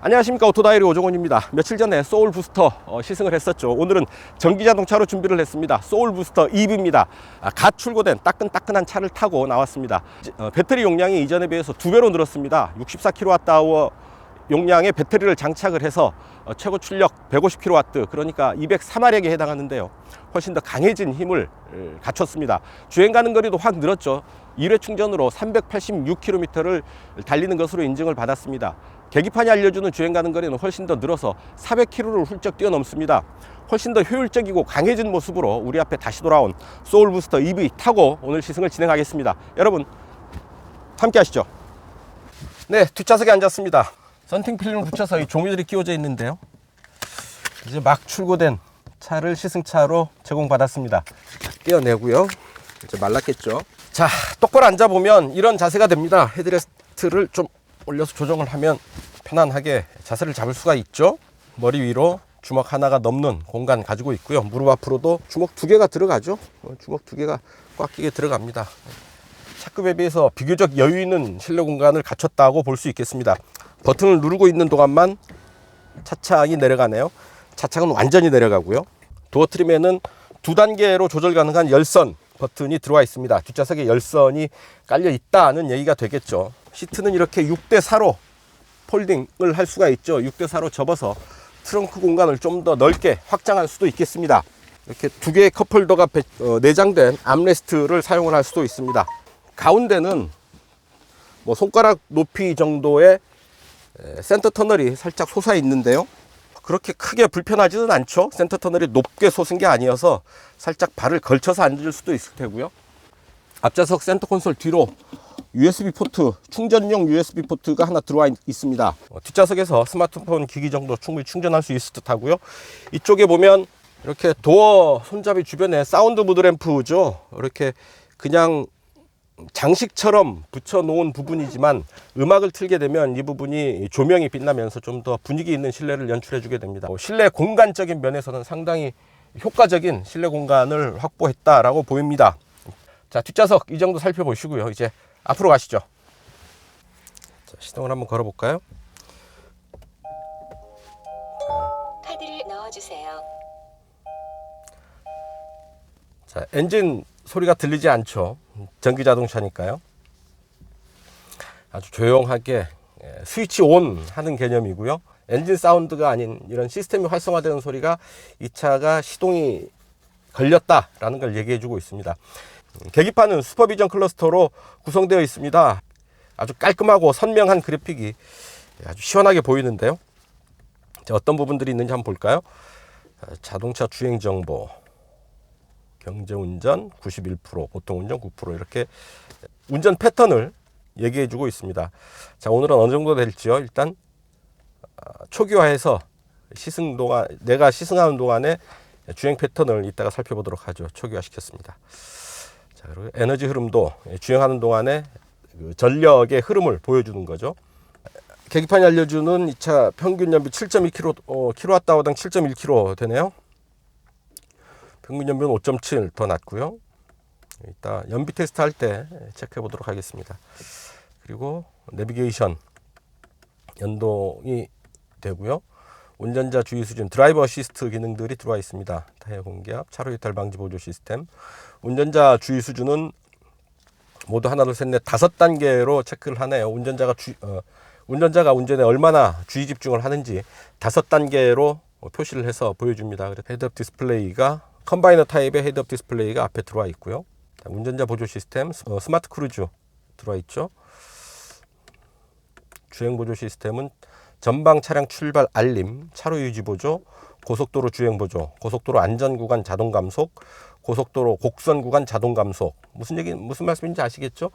안녕하십니까. 오토다이리 오종원입니다. 며칠 전에 소울 부스터 시승을 했었죠. 오늘은 전기자동차로 준비를 했습니다. 소울 부스터 EV입니다. 갓 출고된 따끈따끈한 차를 타고 나왔습니다. 배터리 용량이 이전에 비해서 2배로 늘었습니다. 64kWh 용량의 배터리를 장착을 해서 최고 출력 150kW, 그러니까 204마력에 해당하는데요. 훨씬 더 강해진 힘을 갖췄습니다. 주행 가는 거리도 확 늘었죠. 1회 충전으로 386km를 달리는 것으로 인증을 받았습니다. 계기판이 알려주는 주행 가는 거리는 훨씬 더 늘어서 400km를 훌쩍 뛰어넘습니다. 훨씬 더 효율적이고 강해진 모습으로 우리 앞에 다시 돌아온 소울 부스터 EV 타고 오늘 시승을 진행하겠습니다. 여러분 함께 하시죠. 네, 뒷좌석에 앉았습니다. 썬팅 필름을 붙여서 이 종이들이 끼워져 있는데요. 이제 막 출고된 차를 시승차로 제공받았습니다. 떼어내고요. 이제 말랐겠죠. 자, 똑바로 앉아보면 이런 자세가 됩니다. 헤드레스트를 좀 올려서 조정을 하면 편안하게 자세를 잡을 수가 있죠. 머리 위로 주먹 하나가 넘는 공간 가지고 있고요. 무릎 앞으로도 주먹 2개가 들어가죠. 주먹 2개가 꽉 끼게 들어갑니다. 차급에 비해서 비교적 여유 있는 실내 공간을 갖췄다고 볼 수 있겠습니다. 버튼을 누르고 있는 동안만 차창이 내려가네요. 차창은 완전히 내려가고요. 도어 트림에는 2단계로 조절 가능한 열선 버튼이 들어와 있습니다. 뒷좌석에 열선이 깔려 있다는 얘기가 되겠죠. 시트는 이렇게 6대4로 폴딩을 할 수가 있죠. 6대4로 접어서 트렁크 공간을 좀 더 넓게 확장할 수도 있겠습니다. 이렇게 2개의 컵홀더가 내장된 암레스트를 사용을 할 수도 있습니다. 가운데는 뭐 손가락 높이 정도의 센터 터널이 살짝 솟아 있는데요. 그렇게 크게 불편하지는 않죠. 센터 터널이 높게 솟은 게 아니어서 살짝 발을 걸쳐서 앉을 수도 있을 테고요. 앞좌석 센터 콘솔 뒤로 USB 포트, 충전용 USB 포트가 하나 들어와 있습니다. 뒷좌석에서 스마트폰 기기 정도 충분히 충전할 수 있을 듯 하고요. 이쪽에 보면 이렇게 도어 손잡이 주변에 사운드 무드 램프죠. 이렇게 그냥 장식처럼 붙여 놓은 부분이지만 음악을 틀게 되면 이 부분이 조명이 빛나면서 좀 더 분위기 있는 실내를 연출해 주게 됩니다. 실내 공간적인 면에서는 상당히 효과적인 실내 공간을 확보했다라고 보입니다. 자, 뒷좌석 이 정도 살펴보시고요. 이제 앞으로 가시죠. 자, 시동을 한번 걸어 볼까요? 카드를 넣어주세요. 자, 엔진 소리가 들리지 않죠. 전기 자동차니까요. 아주 조용하게 스위치 온 하는 개념이고요. 엔진 사운드가 아닌 이런 시스템이 활성화되는 소리가 이 차가 시동이 걸렸다라는 걸 얘기해 주고 있습니다. 계기판은 슈퍼비전 클러스터로 구성되어 있습니다. 아주 깔끔하고 선명한 그래픽이 아주 시원하게 보이는데요. 자, 어떤 부분들이 있는지 한번 볼까요? 자동차 주행 정보, 경제운전 91%, 보통운전 9%, 이렇게 운전 패턴을 얘기해 주고 있습니다. 자, 오늘은 어느 정도 될지요? 일단 초기화해서 시승 동안, 내가 시승하는 동안에 주행 패턴을 이따가 살펴보도록 하죠. 초기화 시켰습니다. 자, 그리고 에너지 흐름도 주행하는 동안에 그 전력의 흐름을 보여주는 거죠. 계기판이 알려주는 이 차 평균 연비 7.2kWh당 7.1km 되네요. 평균 연비는 5.7 더 낮고요. 이따 연비 테스트 할 때 체크해 보도록 하겠습니다. 그리고 내비게이션 연동이 되고요. 운전자 주의 수준, 드라이버 어시스트 기능들이 들어와 있습니다. 타이어 공기압, 차로 이탈 방지 보조 시스템. 운전자 주의 수준은 모두 하나, 둘, 셋, 넷, 5단계로 체크를 하네요. 운전자가 운전에 얼마나 주의 집중을 하는지 5단계로 표시를 해서 보여줍니다. 그래서 헤드업 디스플레이가 컴바이너 타입의 헤드업 디스플레이가 앞에 들어와 있고요. 운전자 보조 시스템, 스마트 크루즈 들어와 있죠. 주행 보조 시스템은 전방 차량 출발 알림, 차로 유지 보조, 고속도로 주행 보조, 고속도로 안전 구간 자동 감속, 고속도로 곡선 구간 자동 감속. 무슨 말씀인지 아시겠죠?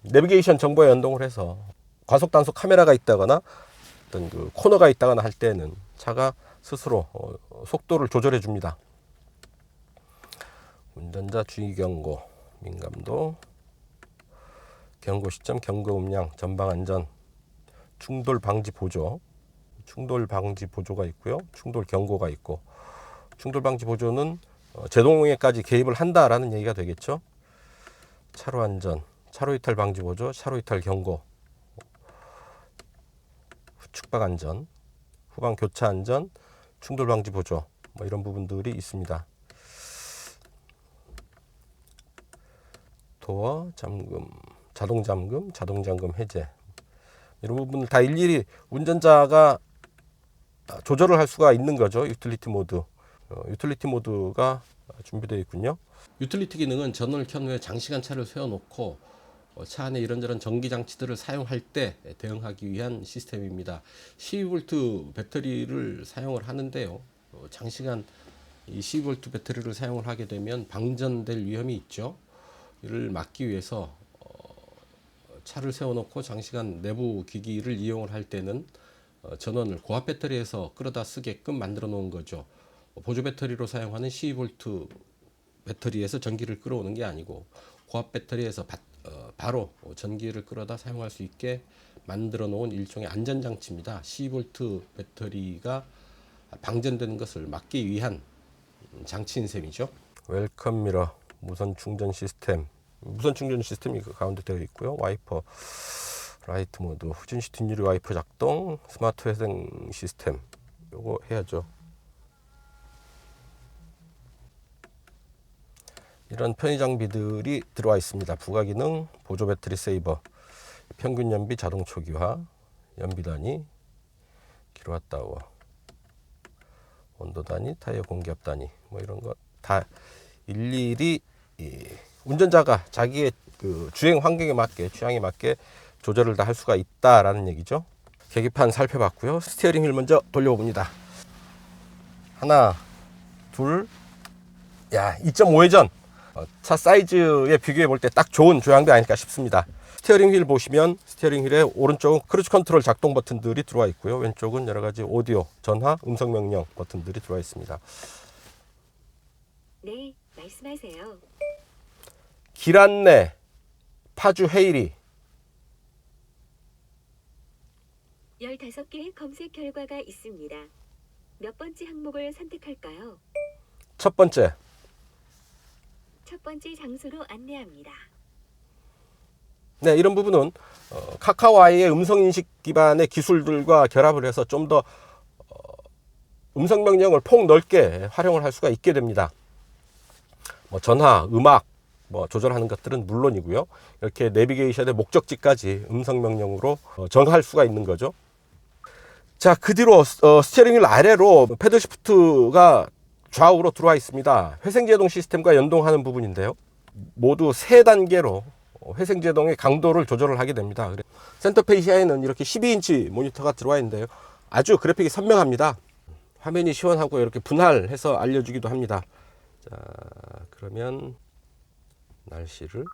내비게이션 정보에 연동을 해서 과속 단속 카메라가 있다거나 어떤 그 코너가 있다거나 할 때는 차가 스스로 속도를 조절해 줍니다. 운전자 주의 경고, 민감도, 경고 시점, 경고 음량, 전방 안전, 충돌 방지 보조, 충돌 방지 보조가 있고요. 충돌 경고가 있고, 충돌 방지 보조는 제동에까지 개입을 한다라는 얘기가 되겠죠. 차로 안전, 차로 이탈 방지 보조, 차로 이탈 경고, 후측박 안전, 후방 교차 안전, 충돌 방지 보조 뭐 이런 부분들이 있습니다. 도어 잠금, 자동 잠금 해제 이런 부분을 다 일일이 운전자가 조절을 할 수가 있는 거죠. 유틸리티 모드. 유틸리티 모드가 준비되어 있군요. 유틸리티 기능은 전원을 켠 후에 장시간 차를 세워놓고 차 안에 이런저런 전기 장치들을 사용할 때 대응하기 위한 시스템입니다. 12V 배터리를 사용을 하는데요. 장시간 이 12V 배터리를 사용을 하게 되면 방전될 위험이 있죠. 이를 막기 위해서 차를 세워놓고 장시간 내부 기기를 이용을 할 때는 전원을 고압 배터리에서 끌어다 쓰게끔 만들어 놓은 거죠. 보조 배터리로 사용하는 12V 배터리에서 전기를 끌어오는 게 아니고 고압 배터리에서 바로 전기를 끌어다 사용할 수 있게 만들어 놓은 일종의 안전장치입니다. 12V 배터리가 방전되는 것을 막기 위한 장치인 셈이죠. 웰컴 미러, 무선 충전 시스템. 무선 충전 시스템이 그 가운데 되어 있고요. 와이퍼, 라이트 모드, 후진시 뒷유리 와이퍼 작동, 스마트 회생 시스템. 요거 해야죠. 이런 편의 장비들이 들어와 있습니다. 부가 기능, 보조 배터리 세이버, 평균 연비 자동 초기화, 연비 단위, 킬로와트아워, 온도 단위, 타이어 공기압 단위, 뭐 이런 거 다 일일이 운전자가 자기의 그 주행 환경에 맞게, 취향에 맞게 조절을 다 할 수가 있다라는 얘기죠. 계기판 살펴봤고요. 스티어링 휠 먼저 돌려봅니다. 하나, 둘, 야, 2.5회전. 차 사이즈에 비교해 볼 때 딱 좋은 조향도 아닐까 싶습니다. 스티어링 휠 보시면 스티어링 휠의 오른쪽은 크루즈 컨트롤 작동 버튼들이 들어와 있고요. 왼쪽은 여러 가지 오디오, 전화, 음성 명령 버튼들이 들어와 있습니다. 네, 말씀하세요. 길 안내, 파주 헤이리. 15개의 검색 결과가 있습니다. 몇 번째 항목을 선택할까요? 첫 번째, 첫 번째 장소로 안내합니다. 네, 이런 부분은 카카오아이의 음성인식 기반의 기술들과 결합을 해서 좀 더 음성 명령을 폭넓게 활용을 할 수가 있게 됩니다. 뭐 전화, 음악 뭐 조절하는 것들은 물론이고요. 이렇게 내비게이션의 목적지까지 음성 명령으로 정할 수가 있는 거죠. 자, 그 뒤로 스티어링 휠 아래로 패들 시프트가 좌우로 들어와 있습니다. 회생제동 시스템과 연동하는 부분인데요. 모두 3단계로 회생제동의 강도를 조절을 하게 됩니다. 센터페시아에는 이렇게 12인치 모니터가 들어와 있는데요. 아주 그래픽이 선명합니다. 화면이 시원하고 이렇게 분할해서 알려주기도 합니다. 자, 그러면 날씨를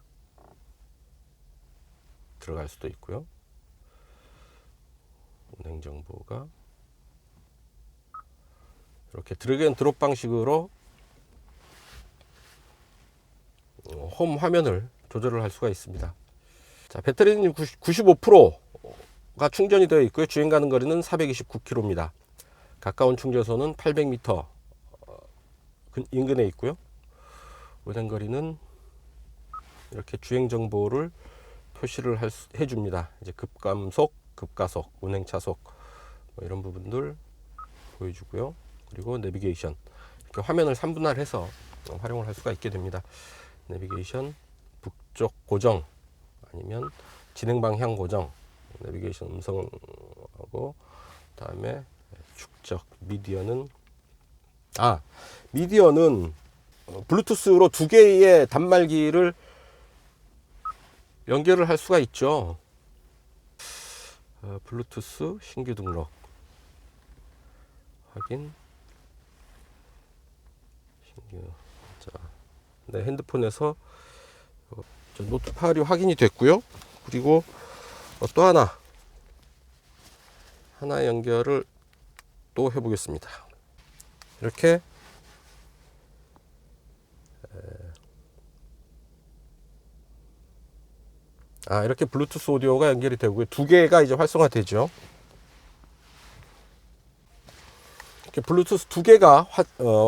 들어갈 수도 있고요. 운행 정보가 이렇게 드래그 앤 드롭 방식으로 홈 화면을 조절을 할 수가 있습니다. 자, 배터리는 95%가 충전이 되어 있고요. 주행 가는 거리는 429km입니다. 가까운 충전소는 800m 인근에 있고요. 운행 거리는 이렇게 주행 정보를 표시를 해줍니다. 이제 급감속, 급가속, 운행 차속 뭐 이런 부분들 보여주고요. 그리고 내비게이션 이렇게 화면을 3분할해서 활용을 할 수가 있게 됩니다. 내비게이션 북쪽 고정 아니면 진행 방향 고정, 내비게이션 음성하고 그다음에 축적 미디어는 블루투스로 2개의 단말기를 연결을 할 수가 있죠. 블루투스 신규 등록 확인. 신규. 자, 네, 핸드폰에서 노트 파일이 확인이 됐고요. 그리고 또 하나 연결을 또 해보겠습니다. 이렇게 이렇게 블루투스 오디오가 연결이 되고요. 2개가 이제 활성화되죠. 이렇게 블루투스 2개가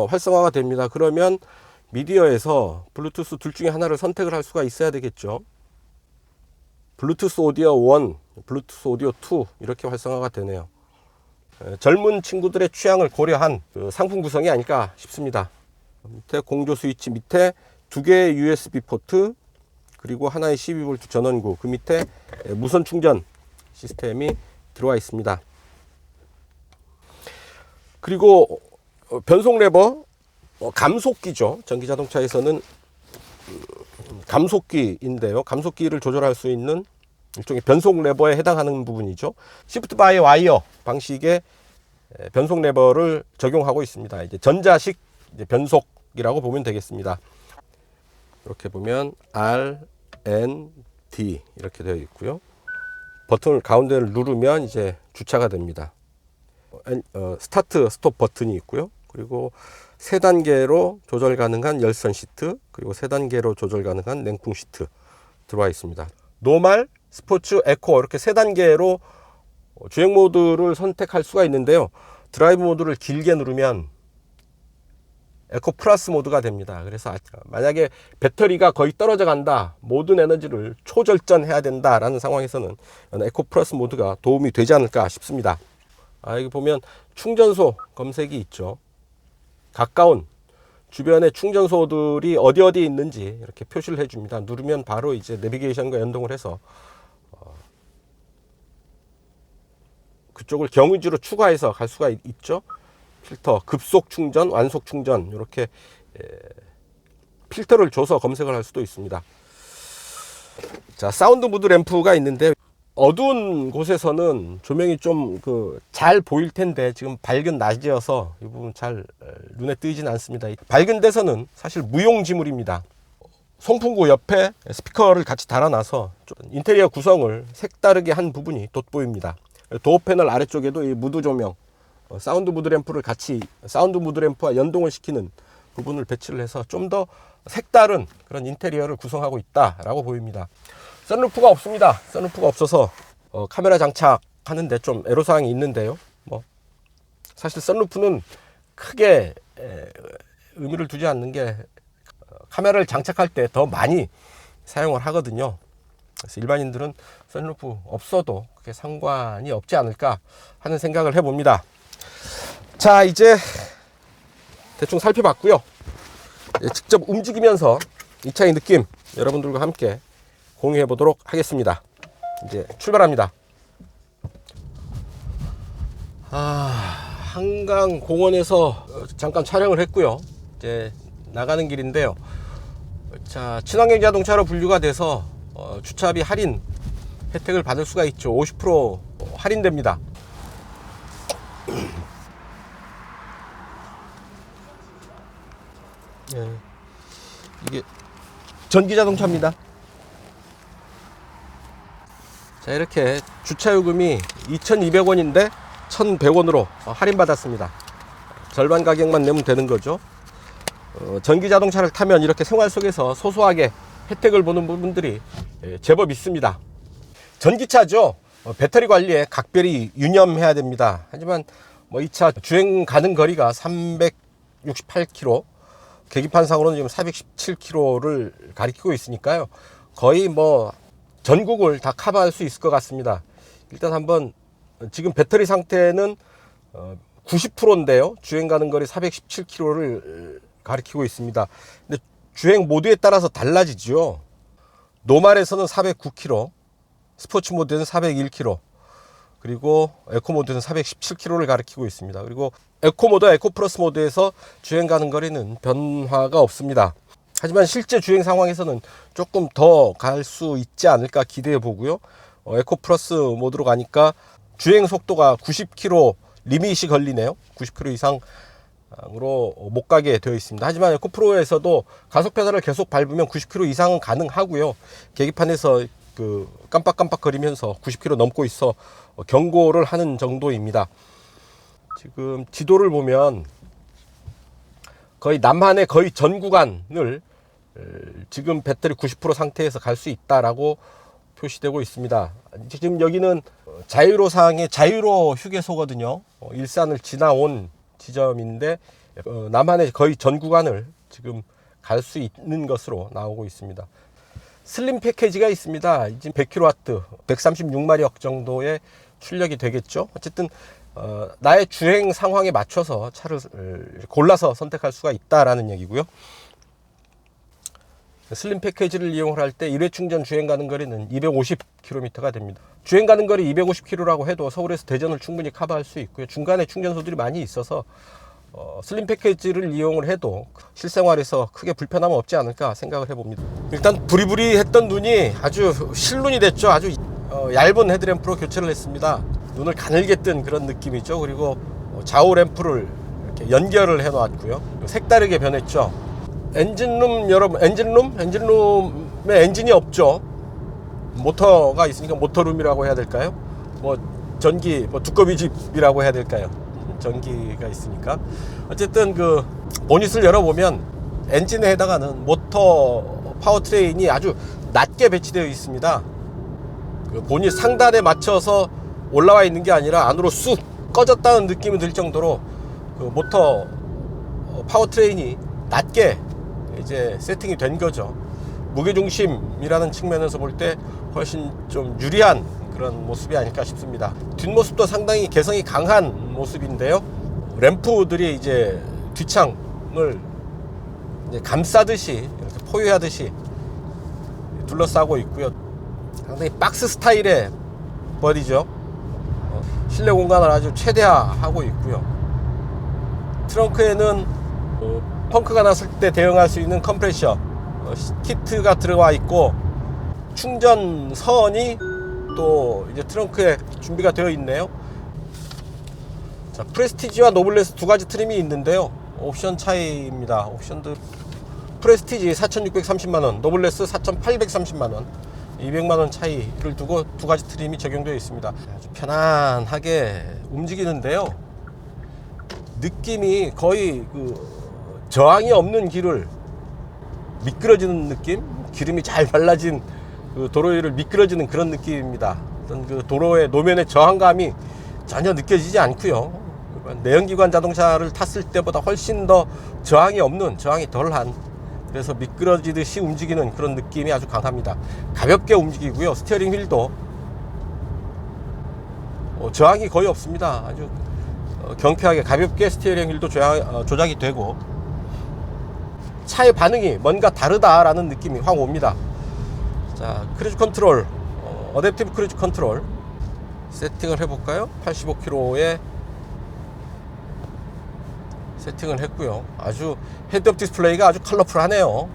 활성화가 됩니다. 그러면 미디어에서 블루투스 둘 중에 하나를 선택을 할 수가 있어야 되겠죠. 블루투스 오디오 1, 블루투스 오디오 2 이렇게 활성화가 되네요. 젊은 친구들의 취향을 고려한 그 상품 구성이 아닐까 싶습니다. 밑에 공조 스위치 밑에 2개의 USB 포트, 그리고 하나의 12V 전원구, 그 밑에 무선 충전 시스템이 들어와 있습니다. 그리고 변속 레버, 감속기죠. 전기 자동차에서는 감속기인데요. 감속기를 조절할 수 있는 일종의 변속 레버에 해당하는 부분이죠. 시프트 바이 와이어 방식의 변속 레버를 적용하고 있습니다. 이제 전자식 변속이라고 보면 되겠습니다. 이렇게 보면 R, N, D 이렇게 되어 있고요. 버튼을 가운데를 누르면 이제 주차가 됩니다. 스타트, 스톱 버튼이 있고요. 그리고 3단계로 조절 가능한 열선 시트, 그리고 3단계로 조절 가능한 냉풍 시트 들어와 있습니다. 노멀, 스포츠, 에코 이렇게 3단계로 주행 모드를 선택할 수가 있는데요. 드라이브 모드를 길게 누르면 에코 플러스 모드가 됩니다. 그래서 만약에 배터리가 거의 떨어져 간다, 모든 에너지를 초절전해야 된다라는 상황에서는 에코 플러스 모드가 도움이 되지 않을까 싶습니다. 여기 보면 충전소 검색이 있죠. 가까운 주변에 충전소들이 어디 있는지 이렇게 표시를 해줍니다. 누르면 바로 이제 내비게이션과 연동을 해서 그쪽을 경유지로 추가해서 갈 수가 있죠. 필터, 급속 충전, 완속 충전 이렇게 필터를 줘서 검색을 할 수도 있습니다. 자, 사운드 무드 램프가 있는데 어두운 곳에서는 조명이 좀 잘 보일 텐데 지금 밝은 낮이어서 이 부분 잘 눈에 띄진 않습니다. 밝은 데서는 사실 무용지물입니다. 송풍구 옆에 스피커를 같이 달아놔서 인테리어 구성을 색다르게 한 부분이 돋보입니다. 도어 패널 아래쪽에도 이 무드 조명, 사운드 무드 램프를 같이 사운드 무드 램프와 연동을 시키는 부분을 배치를 해서 좀 더 색다른 그런 인테리어를 구성하고 있다라고 보입니다. 선루프가 없습니다. 선루프가 없어서 카메라 장착하는데 좀 애로사항이 있는데요. 사실 선루프는 크게 의미를 두지 않는 게 카메라를 장착할 때 더 많이 사용을 하거든요. 그래서 일반인들은 선루프 없어도 그게 상관이 없지 않을까 하는 생각을 해봅니다. 자, 이제 대충 살펴봤고요. 직접 움직이면서 이 차의 느낌 여러분들과 함께 공유해 보도록 하겠습니다. 이제 출발합니다. 한강 공원에서 잠깐 촬영을 했고요. 이제 나가는 길인데요. 자, 친환경 자동차로 분류가 돼서 주차비 할인 혜택을 받을 수가 있죠. 50% 할인됩니다. 이게 전기 자동차입니다. 자, 이렇게 주차요금이 2,200원인데 1,100원으로 할인받았습니다. 절반 가격만 내면 되는 거죠. 전기 자동차를 타면 이렇게 생활 속에서 소소하게 혜택을 보는 부분들이 제법 있습니다. 전기차죠. 배터리 관리에 각별히 유념해야 됩니다. 하지만 이 차 주행 가는 거리가 368km, 계기판상으로는 지금 417km를 가리키고 있으니까요. 거의 전국을 다 커버할 수 있을 것 같습니다. 일단 한번 지금 배터리 상태는 90%인데요. 주행 가는 거리 417km를 가리키고 있습니다. 근데 주행 모드에 따라서 달라지죠. 노멀에서는 409km, 스포츠 모드에는 401km, 그리고 에코 모드는 417km를 가리키고 있습니다. 그리고 에코 모드, 에코 플러스 모드에서 주행 가는 거리는 변화가 없습니다. 하지만 실제 주행 상황에서는 조금 더 갈 수 있지 않을까 기대해 보고요. 에코 플러스 모드로 가니까 주행 속도가 90km 리밋이 걸리네요. 90km 이상으로 못 가게 되어 있습니다. 하지만 에코 프로에서도 가속 페달을 계속 밟으면 90km 이상은 가능하고요. 계기판에서 깜빡깜빡 거리면서 90km 넘고 있어 경고를 하는 정도입니다. 지금 지도를 보면 거의 남한의 거의 전 구간을 지금 배터리 90% 상태에서 갈 수 있다라고 표시되고 있습니다. 지금 여기는 자유로상의 자유로 휴게소거든요. 일산을 지나온 지점인데 남한의 거의 전 구간을 지금 갈 수 있는 것으로 나오고 있습니다. 슬림 패키지가 있습니다. 지금 100kW, 136마력 정도의 출력이 되겠죠. 어쨌든 나의 주행 상황에 맞춰서 차를 골라서 선택할 수가 있다라는 얘기고요. 슬림 패키지를 이용할 때 1회 충전 주행 가는 거리는 250km가 됩니다. 주행 가는 거리 250km라고 해도 서울에서 대전을 충분히 커버할 수 있고요. 중간에 충전소들이 많이 있어서 슬림 패키지를 이용을 해도 실생활에서 크게 불편함은 없지 않을까 생각을 해봅니다. 일단 부리부리했던 눈이 아주 실눈이 됐죠. 아주 얇은 헤드램프로 교체를 했습니다. 눈을 가늘게 뜬 그런 느낌이죠. 그리고 좌우 램프를 이렇게 연결을 해 놨고요. 색다르게 변했죠. 엔진룸, 여러분, 엔진룸에 엔진이 없죠. 모터가 있으니까 모터룸이라고 해야 될까요? 뭐 전기, 뭐 두꺼비 집이라고 해야 될까요? 전기가 있으니까. 어쨌든 그 보닛을 열어보면 엔진에 해당하는 모터 파워트레인이 아주 낮게 배치되어 있습니다. 그 보닛 상단에 맞춰서 올라와 있는 게 아니라 안으로 쑥 꺼졌다는 느낌이 들 정도로 그 모터 파워트레인이 낮게 이제 세팅이 된 거죠. 무게중심이라는 측면에서 볼 때 훨씬 좀 유리한 그런 모습이 아닐까 싶습니다. 뒷모습도 상당히 개성이 강한 모습인데요. 램프들이 이제 뒷창을 이제 감싸듯이 이렇게 포유하듯이 둘러싸고 있고요. 상당히 박스 스타일의 버디죠. 실내 공간을 아주 최대화하고 있고요. 트렁크에는 펑크가 났을 때 대응할 수 있는 컴프레셔 키트가 들어와 있고, 충전선이 또 이제 트렁크에 준비가 되어 있네요. 자, 프레스티지와 노블레스 두 가지 트림이 있는데요. 옵션 차이입니다. 옵션들 프레스티지 4,630만원, 노블레스 4,830만원, 200만원 차이를 두고 두 가지 트림이 적용되어 있습니다. 아주 편안하게 움직이는데요. 느낌이 거의 그 저항이 없는 길을 미끄러지는 느낌? 기름이 잘 발라진 그 도로 위를 미끄러지는 그런 느낌입니다. 어떤 그 도로의 노면의 저항감이 전혀 느껴지지 않고요. 내연기관 자동차를 탔을 때보다 훨씬 더 저항이 없는, 저항이 덜한, 그래서 미끄러지듯이 움직이는 그런 느낌이 아주 강합니다. 가볍게 움직이고요. 스티어링 휠도 저항이 거의 없습니다. 아주 경쾌하게 가볍게 스티어링 휠도 조작이 되고, 차의 반응이 뭔가 다르다라는 느낌이 확 옵니다. 자, 크루즈 컨트롤, 어댑티브 크루즈 컨트롤 세팅을 해볼까요? 85km에 세팅을 했고요. 아주 헤드업 디스플레이가 아주 컬러풀하네요.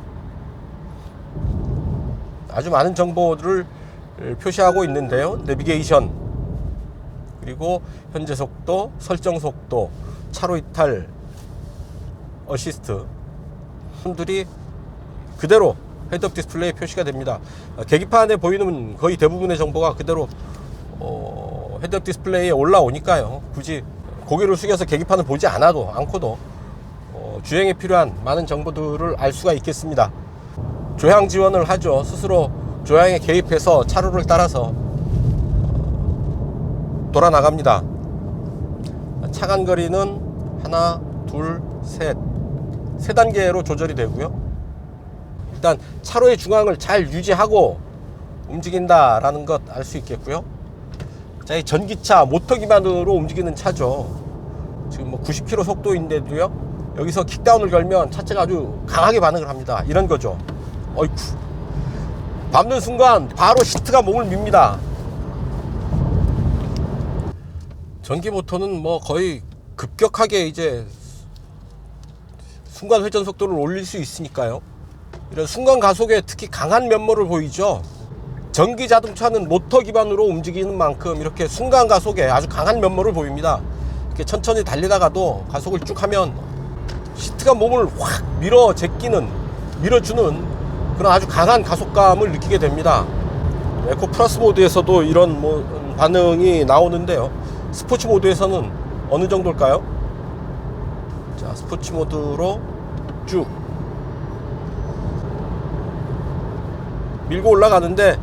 아주 많은 정보들을 표시하고 있는데요. 내비게이션, 그리고 현재 속도, 설정 속도, 차로 이탈 어시스트 들이 그대로 헤드업 디스플레이에 표시가 됩니다. 계기판에 보이는 거의 대부분의 정보가 그대로 헤드업 디스플레이에 올라오니까요. 굳이 고개를 숙여서 계기판을 보지 않고도 주행에 필요한 많은 정보들을 알 수가 있겠습니다. 조향 지원을 하죠. 스스로 조향에 개입해서 차로를 따라서 돌아 나갑니다. 차간 거리는 하나, 둘, 세 단계로 조절이 되고요. 일단 차로의 중앙을 잘 유지하고 움직인다라는 것 알 수 있겠고요. 자, 이 전기차 모터 기반으로 움직이는 차죠. 지금 뭐 90km 속도인데도요, 여기서 킥다운을 걸면 차체가 아주 강하게 반응을 합니다. 이런 거죠. 어이쿠, 밟는 순간 바로 시트가 몸을 밉니다. 전기 모터는 뭐 거의 급격하게 이제 순간 회전 속도를 올릴 수 있으니까요. 이런 순간 가속에 특히 강한 면모를 보이죠. 전기 자동차는 모터 기반으로 움직이는 만큼 이렇게 순간 가속에 아주 강한 면모를 보입니다. 이렇게 천천히 달리다가도 가속을 쭉 하면 시트가 몸을 확 밀어주는 그런 아주 강한 가속감을 느끼게 됩니다. 에코 플러스 모드에서도 이런 반응이 나오는데요. 스포츠 모드에서는 어느 정도일까요? 자, 스포츠 모드로 쭉 밀고 올라가는데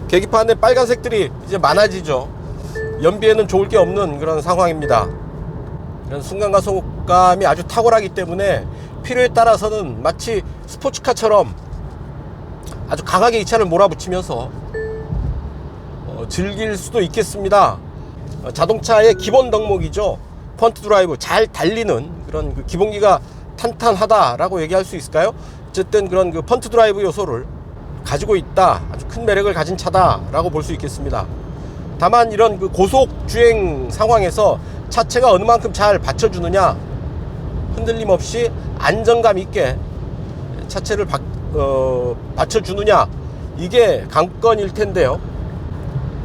계기판에 빨간색들이 이제 많아지죠. 연비에는 좋을 게 없는 그런 상황입니다. 이런 순간 가속감이 아주 탁월하기 때문에 필요에 따라서는 마치 스포츠카처럼 아주 강하게 이 차를 몰아붙이면서 즐길 수도 있겠습니다. 자동차의 기본 덕목이죠. 펀트 드라이브 잘 달리는 그런 그 기본기가 탄탄하다라고 얘기할 수 있을까요? 어쨌든 그런 그 펀트 드라이브 요소를 가지고 있다, 아주 큰 매력을 가진 차다라고 볼 수 있겠습니다. 다만 이런 그 고속 주행 상황에서 차체가 어느 만큼 잘 받쳐주느냐, 흔들림 없이 안정감 있게 차체를 받쳐주느냐, 이게 관건일 텐데요.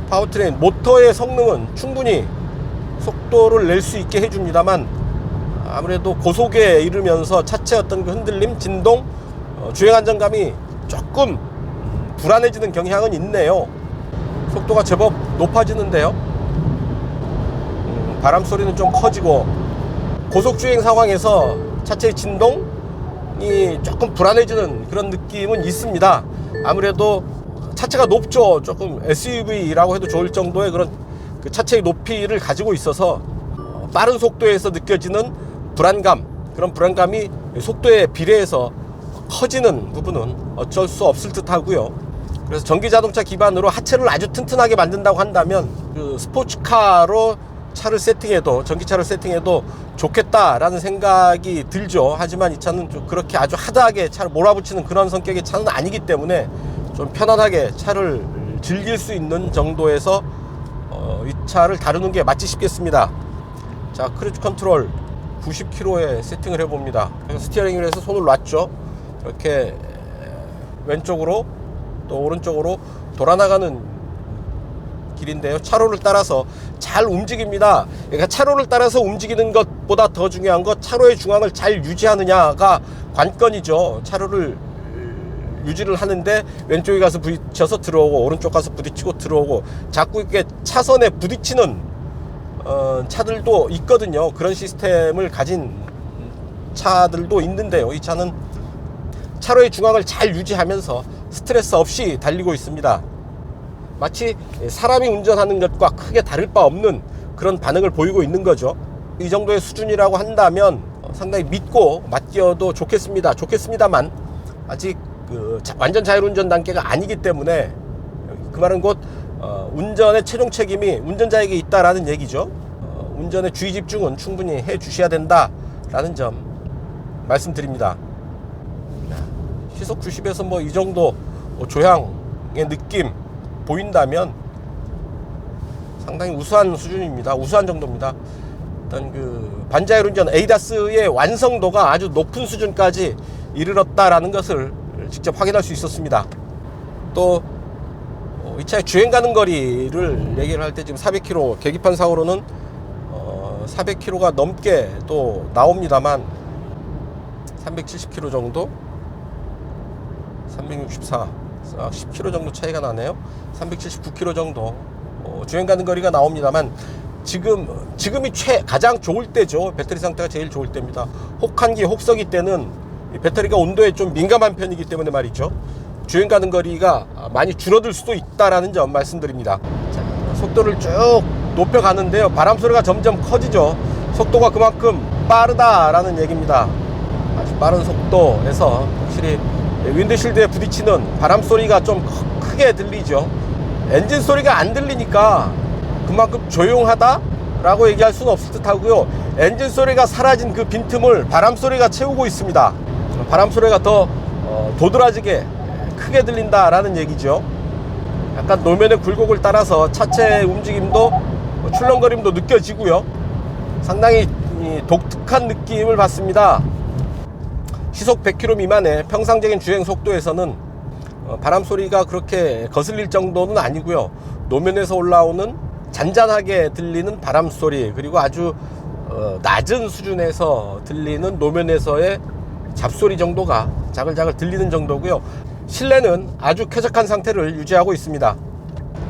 파워트레인 모터의 성능은 충분히 속도를 낼 수 있게 해줍니다만, 아무래도 고속에 이르면서 차체 어떤 그 흔들림, 진동, 주행 안정감이 조금 불안해지는 경향은 있네요. 속도가 제법 높아지는데요. 바람 소리는 좀 커지고, 고속 주행 상황에서 차체의 진동이 조금 불안해지는 그런 느낌은 있습니다. 아무래도 차체가 높죠. 조금 SUV라고 해도 좋을 정도의 그런 그 차체의 높이를 가지고 있어서 빠른 속도에서 느껴지는 불안감, 그런 불안감이 속도에 비례해서 커지는 부분은 어쩔 수 없을 듯 하고요. 그래서 전기자동차 기반으로 하체를 아주 튼튼하게 만든다고 한다면 그 스포츠카로 차를 세팅해도, 전기차를 세팅해도 좋겠다라는 생각이 들죠. 하지만 이 차는 좀 그렇게 아주 하드하게 차를 몰아붙이는 그런 성격의 차는 아니기 때문에 좀 편안하게 차를 즐길 수 있는 정도에서 이 차를 다루는 게 맞지 싶겠습니다. 자, 크루즈 컨트롤 90km에 세팅을 해봅니다. 스티어링을 해서 손을 놨죠. 이렇게 왼쪽으로 또 오른쪽으로 돌아나가는 길인데요. 차로를 따라서 잘 움직입니다. 그러니까 차로를 따라서 움직이는 것보다 더 중요한 것, 차로의 중앙을 잘 유지하느냐가 관건이죠. 차로를 유지를 하는데 왼쪽에 가서 부딪혀서 들어오고, 오른쪽 가서 부딪히고 들어오고, 자꾸 이렇게 차선에 부딪히는 차들도 있거든요. 그런 시스템을 가진 차들도 있는데요. 이 차는 차로의 중앙을 잘 유지하면서 스트레스 없이 달리고 있습니다. 마치 사람이 운전하는 것과 크게 다를 바 없는 그런 반응을 보이고 있는 거죠. 이 정도의 수준이라고 한다면 상당히 믿고 맡겨도 좋겠습니다만 아직 그 완전 자율운전 단계가 아니기 때문에, 그 말은 곧 운전의 최종 책임이 운전자에게 있다라는 얘기죠. 운전의 주의 집중은 충분히 해 주셔야 된다라는 점 말씀드립니다. 시속 90에서 뭐 이 정도 조향의 느낌 보인다면 상당히 우수한 수준입니다. 우수한 정도입니다. 일단 그 반자율운전 ADAS의 완성도가 아주 높은 수준까지 이르렀다라는 것을 직접 확인할 수 있었습니다. 또 이 차의 주행 가는 거리를 얘기를 할 때 지금 400km, 계기판 사고로는 400km가 넘게 또 나옵니다만 370km 정도, 364, 10km 정도 차이가 나네요. 379km 정도 주행 가는 거리가 나옵니다만, 지금이 가장 좋을 때죠. 배터리 상태가 제일 좋을 때입니다. 혹한기, 혹서기 때는 배터리가 온도에 좀 민감한 편이기 때문에 말이죠. 주행 가는 거리가 많이 줄어들 수도 있다라는 점 말씀드립니다. 자, 속도를 쭉 높여 가는데요. 바람 소리가 점점 커지죠. 속도가 그만큼 빠르다라는 얘기입니다. 아주 빠른 속도에서 확실히 윈드실드에 부딪히는 바람 소리가 좀 크게 들리죠. 엔진 소리가 안 들리니까 그만큼 조용하다라고 얘기할 수는 없을 듯 하고요. 엔진 소리가 사라진 그 빈틈을 바람 소리가 채우고 있습니다. 바람 소리가 더 도드라지게 크게 들린다라는 얘기죠. 약간 노면의 굴곡을 따라서 차체의 움직임도, 출렁거림도 느껴지고요. 상당히 독특한 느낌을 받습니다. 시속 100km 미만의 평상적인 주행 속도에서는 바람 소리가 그렇게 거슬릴 정도는 아니고요. 노면에서 올라오는 잔잔하게 들리는 바람 소리, 그리고 아주 낮은 수준에서 들리는 노면에서의 잡소리 정도가 자글자글 들리는 정도고요. 실내는 아주 쾌적한 상태를 유지하고 있습니다.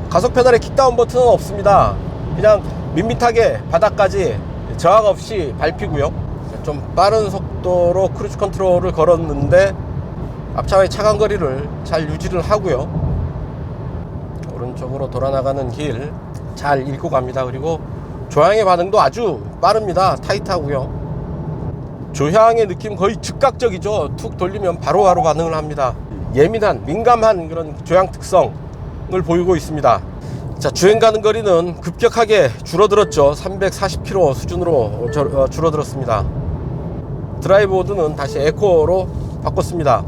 가속 페달에 킥다운 버튼은 없습니다. 그냥 밋밋하게 바닥까지 저항 없이 밟히고요. 좀 빠른 속도로 크루즈 컨트롤을 걸었는데 앞차와의 차간 거리를 잘 유지를 하고요. 오른쪽으로 돌아나가는 길 잘 읽고 갑니다. 그리고 조향의 반응도 아주 빠릅니다. 타이트하고요. 조향의 느낌 거의 즉각적이죠. 툭 돌리면 바로바로 반응을 합니다. 예민한, 민감한 그런 조향 특성을 보이고 있습니다. 자, 주행 가는 거리는 급격하게 줄어들었죠. 340km 수준으로 줄어들었습니다. 드라이브 모드는 다시 에코로 바꿨습니다.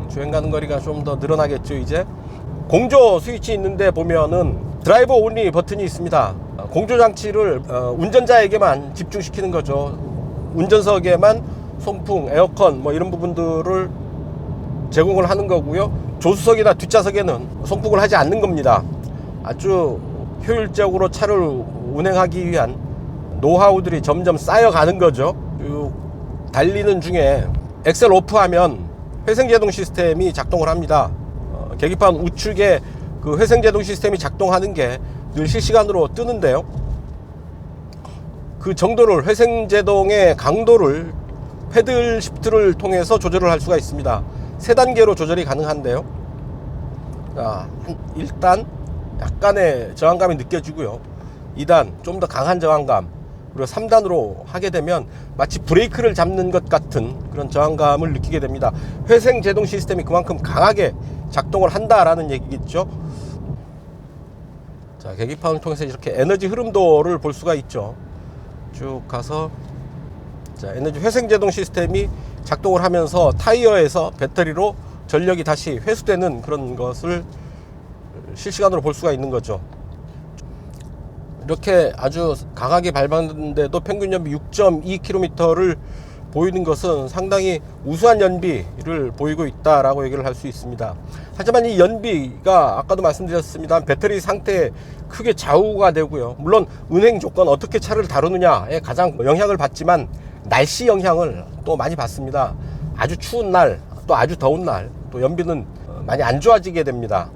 주행 가는 거리가 좀 더 늘어나겠죠. 이제 공조 스위치 있는데 보면은 드라이버 온리 버튼이 있습니다. 공조 장치를 운전자에게만 집중시키는 거죠. 운전석에만 송풍, 에어컨 뭐 이런 부분들을 제공을 하는 거고요. 조수석이나 뒷좌석에는 송풍을 하지 않는 겁니다. 아주 효율적으로 차를 운행하기 위한 노하우들이 점점 쌓여가는 거죠. 달리는 중에 엑셀 오프하면 회생제동 시스템이 작동을 합니다. 계기판 우측에 그 회생제동 시스템이 작동하는 게 늘 실시간으로 뜨는데요. 그 정도를 회생제동의 강도를 패들 시프트를 통해서 조절을 할 수가 있습니다. 3단계로 조절이 가능한데요. 자, 1단 약간의 저항감이 느껴지고요. 2단 좀 더 강한 저항감, 그리고 3단으로 하게 되면 마치 브레이크를 잡는 것 같은 그런 저항감을 느끼게 됩니다. 회생 제동 시스템이 그만큼 강하게 작동을 한다라는 얘기겠죠. 자, 계기판을 통해서 이렇게 에너지 흐름도를 볼 수가 있죠. 쭉 가서 자, 에너지 회생 제동 시스템이 작동을 하면서 타이어에서 배터리로 전력이 다시 회수되는 그런 것을 실시간으로 볼 수가 있는 거죠. 이렇게 아주 강하게 밟았는데도 평균 연비 6.2km를 보이는 것은 상당히 우수한 연비를 보이고 있다라고 얘기를 할 수 있습니다. 하지만 이 연비가 아까도 말씀드렸습니다. 배터리 상태에 크게 좌우가 되고요. 물론 운행 조건, 어떻게 차를 다루느냐에 가장 영향을 받지만 날씨 영향을 또 많이 받습니다. 아주 추운 날, 또 아주 더운 날, 또 연비는 많이 안 좋아지게 됩니다.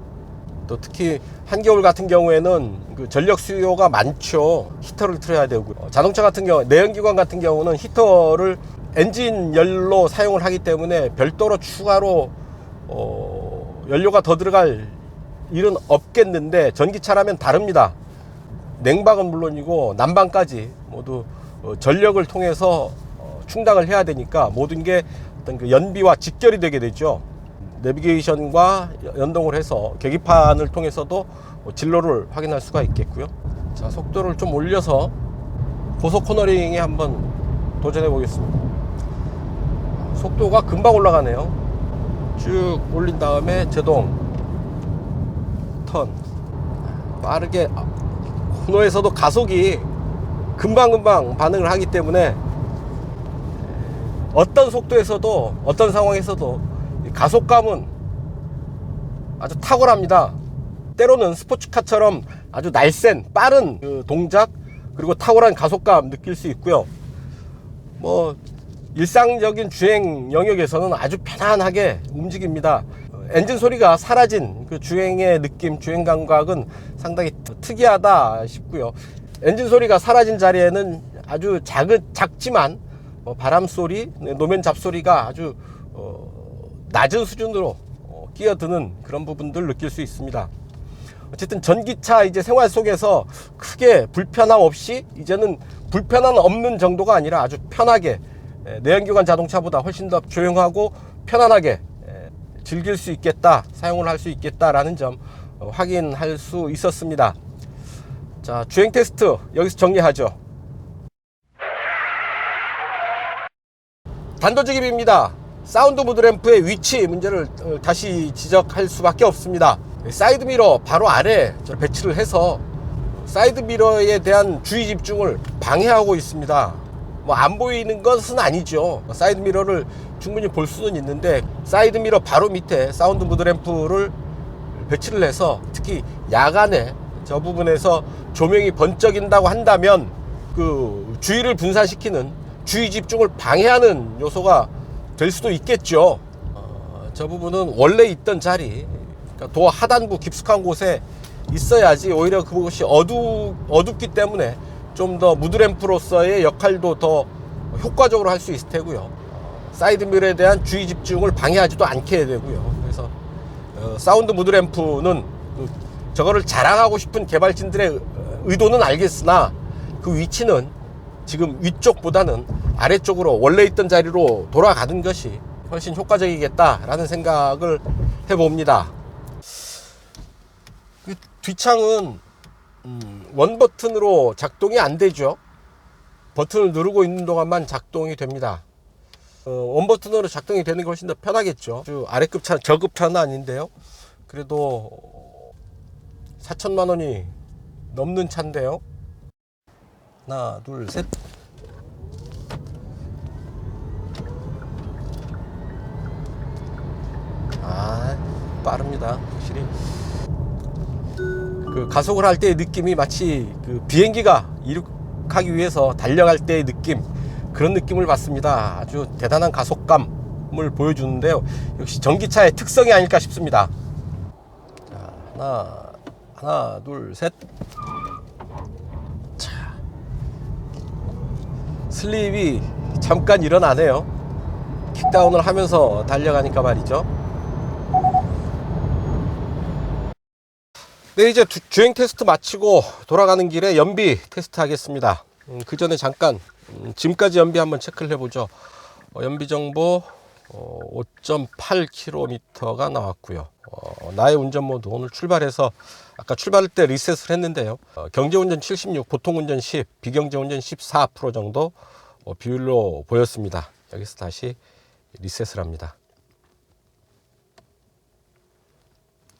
또 특히 한겨울 같은 경우에는 그 전력 수요가 많죠. 히터를 틀어야 되고요. 자동차 같은 경우, 내연기관 같은 경우는 히터를 엔진 열로 사용을 하기 때문에 별도로 추가로 연료가 더 들어갈 일은 없겠는데, 전기차라면 다릅니다. 냉방은 물론이고 난방까지 모두 전력을 통해서 충당을 해야 되니까 모든 게 어떤 그 연비와 직결이 되게 되죠. 내비게이션과 연동을 해서 계기판을 통해서도 진로를 확인할 수가 있겠고요. 자, 속도를 좀 올려서 고속 코너링에 한번 도전해 보겠습니다. 속도가 금방 올라가네요. 쭉 올린 다음에 제동 턴, 빠르게 코너에서도 가속이 금방금방 반응을 하기 때문에 어떤 속도에서도 어떤 상황에서도 가속감은 아주 탁월합니다. 때로는 스포츠카처럼 아주 날쌘 빠른 그 동작, 그리고 탁월한 가속감 느낄 수 있고요. 뭐 일상적인 주행 영역에서는 아주 편안하게 움직입니다. 엔진 소리가 사라진 그 주행의 느낌, 주행 감각은 상당히 특이하다 싶고요. 엔진 소리가 사라진 자리에는 아주 작지만 바람 소리, 노면 잡소리가 아주 낮은 수준으로 끼어드는 그런 부분들 느낄 수 있습니다. 어쨌든 전기차 이제 생활 속에서 크게 불편함 없이, 이제는 불편함 없는 정도가 아니라 아주 편하게, 내연기관 자동차보다 훨씬 더 조용하고 편안하게 즐길 수 있겠다, 사용을 할 수 있겠다라는 점 확인할 수 있었습니다. 자, 주행 테스트 여기서 정리하죠. 단도직입입니다. 사운드 무드 램프의 위치 문제를 다시 지적할 수밖에 없습니다. 사이드 미러 바로 아래 배치를 해서 사이드 미러에 대한 주의 집중을 방해하고 있습니다. 뭐 안 보이는 것은 아니죠. 사이드 미러를 충분히 볼 수는 있는데, 사이드 미러 바로 밑에 사운드 무드 램프를 배치를 해서 특히 야간에 저 부분에서 조명이 번쩍인다고 한다면 그 주의를 분산시키는, 주의 집중을 방해하는 요소가 될 수도 있겠죠. 저 부분은 원래 있던 자리, 그러니까 도어 하단부 깊숙한 곳에 있어야지 오히려 그것이 어둡기 때문에 좀 더 무드램프로서의 역할도 더 효과적으로 할 수 있을 테고요. 사이드 미러에 대한 주의 집중을 방해하지도 않게 되고요. 그래서 사운드 무드램프는 저거를 자랑하고 싶은 개발진들의 의도는 알겠으나 그 위치는 지금 위쪽보다는 아래쪽으로 원래 있던 자리로 돌아가는 것이 훨씬 효과적이겠다라는 생각을 해봅니다. 뒷창은 원 버튼으로 작동이 안 되죠. 버튼을 누르고 있는 동안만 작동이 됩니다. 원 버튼으로 작동이 되는 게 훨씬 더 편하겠죠. 아래급 차, 저급 차는 아닌데요. 그래도 4천만 원이 넘는 차인데요. 하나, 둘, 셋. 빠릅니다. 확실히. 그 가속을 할 때의 느낌이 마치 그 비행기가 이륙하기 위해서 달려갈 때의 느낌, 그런 느낌을 받습니다. 아주 대단한 가속감을 보여주는데요. 역시 전기차의 특성이 아닐까 싶습니다. 자, 하나, 둘, 셋. 자, 슬립이 잠깐 일어나네요. 킥다운을 하면서 달려가니까 말이죠. 네, 이제 주행 테스트 마치고 돌아가는 길에 연비 테스트 하겠습니다. 그 전에 잠깐 지금까지 연비 한번 체크를 해보죠. 연비 정보 5.8km가 나왔고요. 나의 운전 모드, 오늘 출발해서 아까 출발할 때 리셋을 했는데요. 경제운전 76, 보통운전 10, 비경제운전 14% 정도 비율로 보였습니다. 여기서 다시 리셋을 합니다.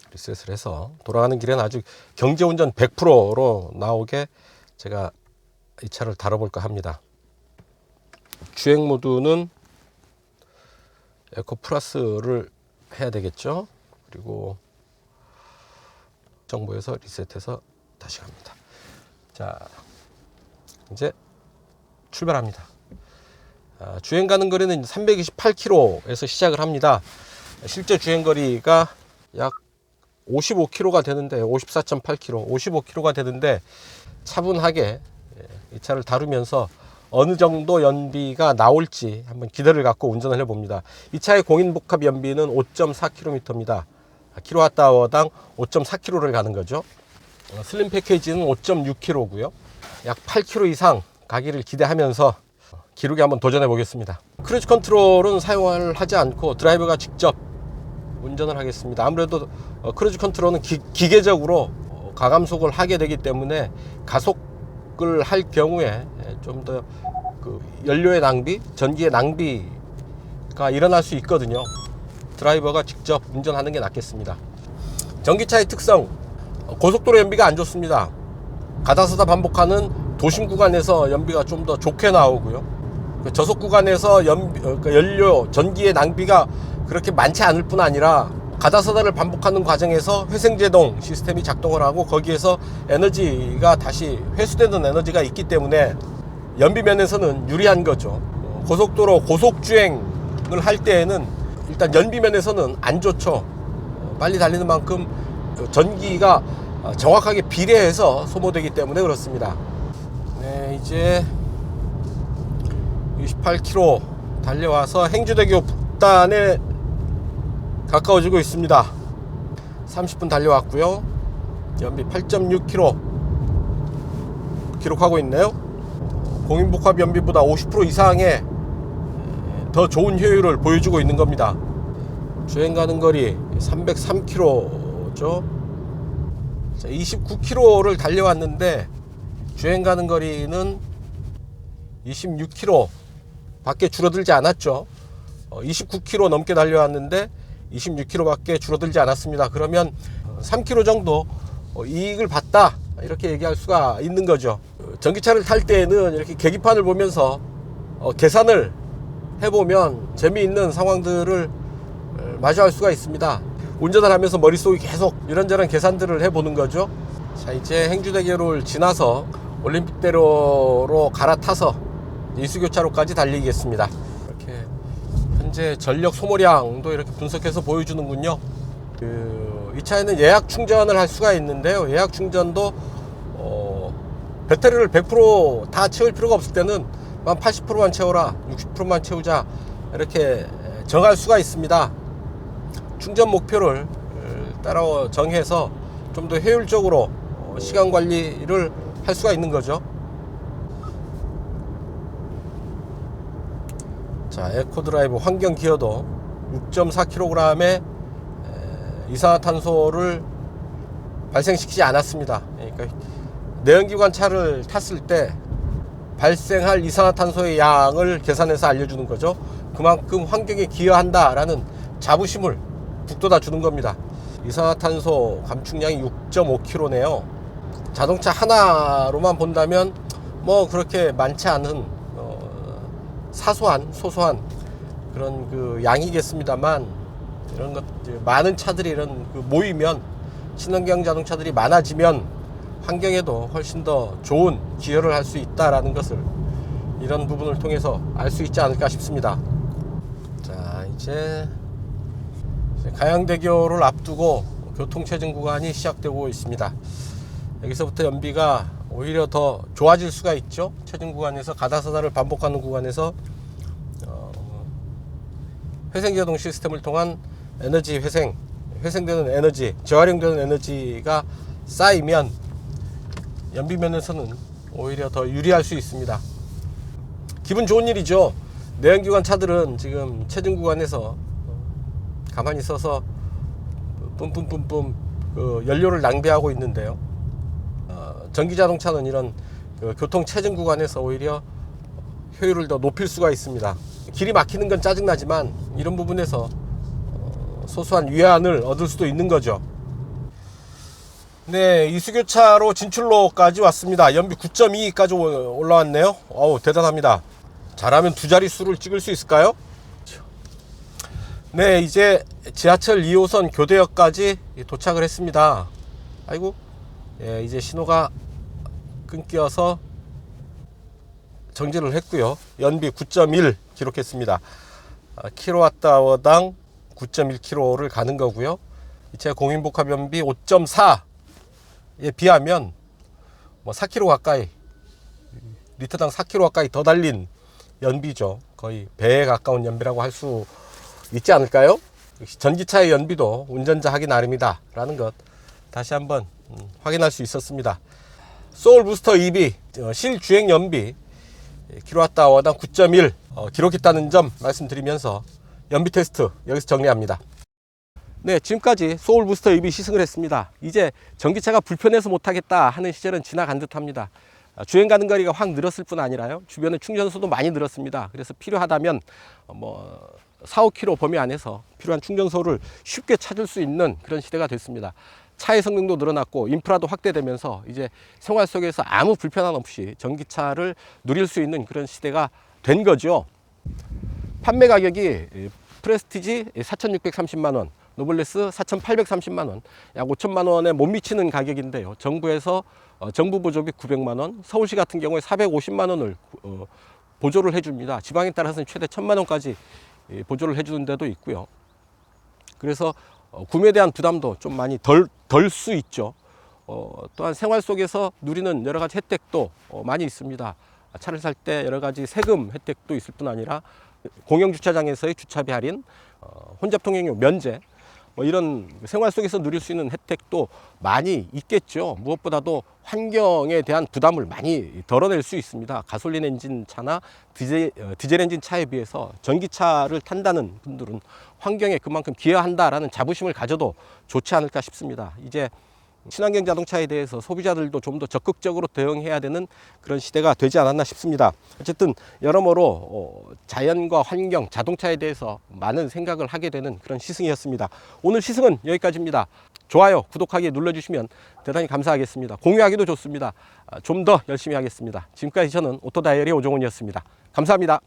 리셋을 해서 돌아가는 길에는 아주 경제운전 100%로 나오게 제가 이 차를 다뤄볼까 합니다. 주행 모드는 에코 플러스를 해야 되겠죠. 그리고 정보에서 리셋해서 다시 갑니다. 자, 이제 출발합니다. 주행 가는 거리는 328km에서 시작을 합니다. 실제 주행 거리가 약 55km가 되는데, 54.8km, 55km가 되는데 차분하게 이 차를 다루면서 어느 정도 연비가 나올지 한번 기대를 갖고 운전을 해봅니다. 이 차의 공인복합 연비는 5.4km입니다. 킬로와트아워당 5.4km를 가는 거죠. 슬림 패키지는 5.6km고요. 약 8km 이상 가기를 기대하면서 기록에 한번 도전해 보겠습니다. 크루즈 컨트롤은 사용을 하지 않고 드라이버가 직접 운전을 하겠습니다. 아무래도 크루즈 컨트롤은 기계적으로 가감속을 하게 되기 때문에 가속을 할 경우에 좀 더 그 연료의 낭비, 전기의 낭비가 일어날 수 있거든요. 드라이버가 직접 운전하는 게 낫겠습니다. 전기차의 특성, 고속도로 연비가 안 좋습니다. 가다서다 반복하는 도심 구간에서 연비가 좀 더 좋게 나오고요. 저속 구간에서 연료, 전기의 낭비가 그렇게 많지 않을 뿐 아니라 가다서다를 반복하는 과정에서 회생제동 시스템이 작동을 하고 거기에서 에너지가 다시 회수되는 에너지가 있기 때문에 연비 면에서는 유리한 거죠. 고속도로 고속주행을 할 때에는 일단 연비 면에서는 안 좋죠. 빨리 달리는 만큼 전기가 정확하게 비례해서 소모되기 때문에 그렇습니다. 네, 이제 28km 달려와서 행주대교 북단에 가까워지고 있습니다. 30분 달려왔고요. 연비 8.6km 기록하고 있네요. 공인복합 연비보다 50% 이상의 더 좋은 효율을 보여주고 있는 겁니다. 주행 가는 거리 303km죠. 29km를 달려왔는데 주행 가는 거리는 26km 밖에 줄어들지 않았죠. 29km 넘게 달려왔는데 26km 밖에 줄어들지 않았습니다. 그러면 3km 정도 이익을 봤다, 이렇게 얘기할 수가 있는 거죠. 전기차를 탈 때에는 이렇게 계기판을 보면서 계산을 해보면 재미있는 상황들을 마주할 수가 있습니다. 운전을 하면서 머릿속에 계속 이런저런 계산들을 해보는 거죠. 자, 이제 행주대교를 지나서 올림픽대로로 갈아타서 이수교차로까지 달리겠습니다. 이렇게 현재 전력 소모량도 이렇게 분석해서 보여주는군요. 이 차에는 예약 충전을 할 수가 있는데요. 예약 충전도 배터리를 100% 다 채울 필요가 없을 때는 80%만 채워라, 60%만 채우자, 이렇게 정할 수가 있습니다. 충전 목표를 따라 정해서 좀 더 효율적으로 시간 관리를 할 수가 있는 거죠. 자, 에코드라이브 환경 기어도 6.4kg의 이산화탄소를 발생시키지 않았습니다. 그러니까 내연기관 차를 탔을 때 발생할 이산화탄소의 양을 계산해서 알려주는 거죠. 그만큼 환경에 기여한다라는 자부심을 북돋아 주는 겁니다. 이산화탄소 감축량이 6.5kg네요. 자동차 하나로만 본다면 뭐 그렇게 많지 않은 소소한 그런 그 양이겠습니다만, 이런 것 많은 차들이 이런 그 모이면, 친환경 자동차들이 많아지면 환경에도 훨씬 더 좋은 기여를 할 수 있다라는 것을 이런 부분을 통해서 알 수 있지 않을까 싶습니다. 자, 이제 가양대교를 앞두고 교통체증 구간이 시작되고 있습니다. 여기서부터 연비가 오히려 더 좋아질 수가 있죠. 체증 구간에서 가다서다를 반복하는 구간에서 회생제동 시스템을 통한 에너지 회생되는 에너지, 재활용되는 에너지가 쌓이면 연비 면에서는 오히려 더 유리할 수 있습니다. 기분 좋은 일이죠. 내연기관 차들은 지금 체증 구간에서 가만히 있어서 뿜뿜뿜뿜 그 연료를 낭비하고 있는데요. 전기자동차는 이런 그 교통 체증 구간에서 오히려 효율을 더 높일 수가 있습니다. 길이 막히는 건 짜증나지만 이런 부분에서 소소한 위안을 얻을 수도 있는 거죠. 네, 이수교차로 진출로까지 왔습니다. 연비 9.2까지 올라왔네요. 어우, 대단합니다. 잘하면 두 자릿수를 찍을 수 있을까요? 네, 이제 지하철 2호선 교대역까지 도착을 했습니다. 아이고, 예, 이제 신호가 끊겨서 정지를 했고요. 연비 9.1 기록했습니다. 킬로와트아워당 9.1km를 가는 거고요. 이 차 공인복합 연비 5.4에 비하면 뭐 4km 가까이, 리터당 4km 가까이 더 달린 연비죠. 거의 배에 가까운 연비라고 할 수 있지 않을까요? 전기차의 연비도 운전자 하기 나름이다 라는 것 다시 한번 확인할 수 있었습니다. 소울 부스터 EV 실주행 연비 킬로와트아워당 9.1 기록했다는 점 말씀드리면서 연비 테스트 여기서 정리합니다. 네, 지금까지 소울 부스터 EV 시승을 했습니다. 이제 전기차가 불편해서 못하겠다 하는 시절은 지나간 듯 합니다. 주행 가는 거리가 확 늘었을 뿐 아니라요, 주변에 충전소도 많이 늘었습니다. 그래서 필요하다면 4, 5km 범위 안에서 필요한 충전소를 쉽게 찾을 수 있는 그런 시대가 됐습니다. 차의 성능도 늘어났고 인프라도 확대되면서 이제 생활 속에서 아무 불편함 없이 전기차를 누릴 수 있는 그런 시대가 된 거죠. 판매 가격이 프레스티지 4,630만원, 노블레스 4,830만원, 약 5천만원에 못 미치는 가격인데요. 정부에서 정부 보조비 900만원, 서울시 같은 경우에 450만원을 보조를 해줍니다. 지방에 따라서는 최대 1,000만원까지 보조를 해주는 데도 있고요. 그래서 구매에 대한 부담도 좀 많이 덜 수 있죠. 또한 생활 속에서 누리는 여러 가지 혜택도 많이 있습니다. 차를 살 때 여러 가지 세금 혜택도 있을 뿐 아니라 공영주차장에서의 주차비 할인, 혼잡 통행료 면제, 이런 생활 속에서 누릴 수 있는 혜택도 많이 있겠죠. 무엇보다도 환경에 대한 부담을 많이 덜어낼 수 있습니다. 가솔린 엔진 차나 디젤 엔진 차에 비해서 전기차를 탄다는 분들은 환경에 그만큼 기여한다라는 자부심을 가져도 좋지 않을까 싶습니다. 이제 친환경 자동차에 대해서 소비자들도 좀 더 적극적으로 대응해야 되는 그런 시대가 되지 않았나 싶습니다. 어쨌든 여러모로 자연과 환경, 자동차에 대해서 많은 생각을 하게 되는 그런 시승이었습니다. 오늘 시승은 여기까지입니다. 좋아요, 구독하기 눌러주시면 대단히 감사하겠습니다. 공유하기도 좋습니다. 좀 더 열심히 하겠습니다. 지금까지 저는 오토다이어리 오종훈이었습니다. 감사합니다.